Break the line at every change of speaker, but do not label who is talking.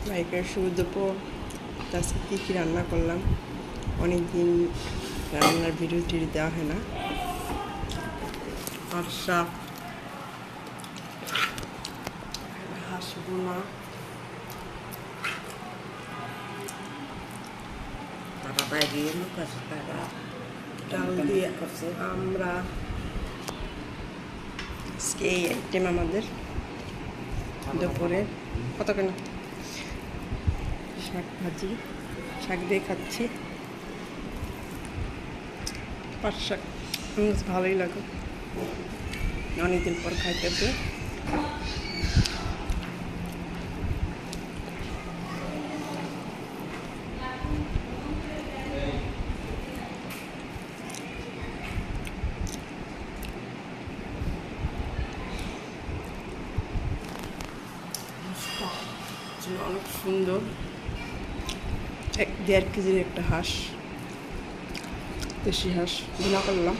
লাইকের শুরু দুপুর আজকে কী কী রান্না করলাম, অনেকদিন রান্নার ভিডিও টিডিও দেওয়া হয় না। আর শাক, হাঁস বোনা, ডাল দিয়ে আমরা আজকে এই আইটেম আমাদের দুপুরে। কত কেন শাক ভাজি, শাক দিয়ে খাচ্ছি। পাট শাক ভালোই লাগে, অনেকদিন পর খাইতেছে। অনেক সুন্দর, 1.5 কেজির একটা হাঁস, দেশি হাঁস ভুনা করলাম।